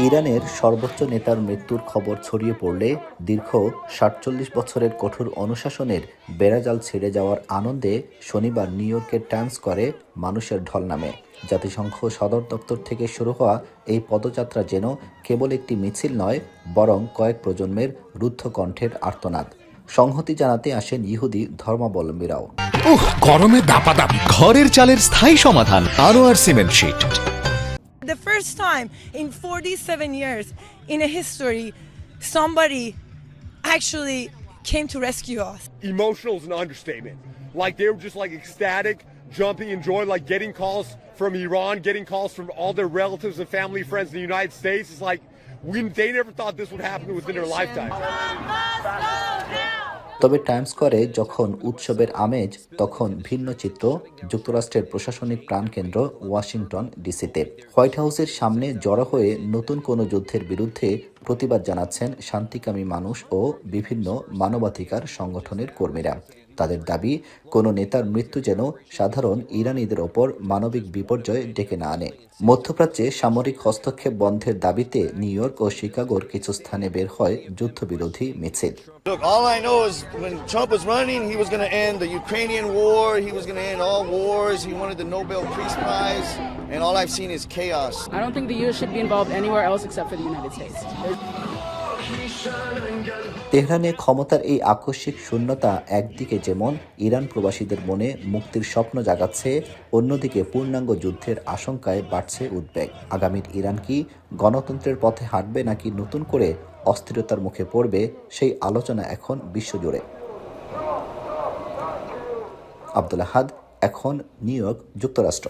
ইরানের সর্বোচ্চ নেতার মৃত্যুর খবর ছড়িয়ে পড়লে দীর্ঘ ৪৭ বছরের কঠোর অনুশাসনের বেড়াজাল ছেড়ে যাওয়ার আনন্দে শনিবার নিউ ইয়র্কের টাইমস স্কয়ারে মানুষের ঢল নামে। জাতিসংঘ সদর দপ্তর থেকে শুরু হওয়া এই পদযাত্রা যেন কেবল একটি মিছিল নয়, বরং কয়েক প্রজন্মের রুদ্ধ কণ্ঠের আর্তনাদ। সংহতি জানাতে আসেন ইহুদি ধর্মাবলম্বীরাও। গরমে দাপাদাপি, ঘরের চালের স্থায়ী সমাধান Anwar cement sheet. The first time in 47 years in a history, somebody actually came to rescue us. Emotional is an understatement. Like they were just like ecstatic, jumping in joy, like getting calls from Iran, getting calls from all their relatives and family friends in the United States. It's like they never thought this would happen within their lifetime. তবে Times স্কয়ারে যখন উৎসবের আমেজ, তখন ভিন্ন চিত্র যুক্তরাষ্ট্রের প্রশাসনিক প্রাণকেন্দ্র ওয়াশিংটন ডিসিতে। হোয়াইট হাউসের সামনে জড়ো হয়ে নতুন কোনো যুদ্ধের বিরুদ্ধে প্রতিবাদ জানাচ্ছেন শান্তিকামী মানুষ ও বিভিন্ন মানবাধিকার সংগঠনের কর্মীরা। তাদের দাবি, কোনো নেতার মৃত্যু যেন সাধারণ ইরানিদের ওপর মানবিক বিপর্যয় ডেকে না আনে। মধ্যপ্রাচ্যে সামরিক হস্তক্ষেপ বন্ধের দাবিতে নিউ ইয়র্ক ও শিকাগোর কিছু স্থানে বের হয় যুদ্ধবিরোধী মিছিল। Look, all I know is when Trump was running, he was going to end the Ukrainian war, he was going to end all wars, he wanted the Nobel Peace Prize, and all I've seen is chaos. I don't think the U.S. should be involved anywhere else except for the United States. তেহরানে ক্ষমতার এই আকস্মিক শূন্যতা একদিকে যেমন Iran প্রবাসীদের মনে মুক্তির স্বপ্ন জাগাচ্ছে, অন্যদিকে পূর্ণাঙ্গ যুদ্ধের আশঙ্কায় বাড়ছে উদ্বেগ। আগামীর ইরান কি গণতন্ত্রের পথে হাঁটবে নাকি নতুন করে অস্থিরতার মুখে পড়বে, সেই আলোচনা এখন বিশ্বজুড়ে। আব্দুল আহাদ, এখন নিউ ইয়র্ক, যুক্তরাষ্ট্র।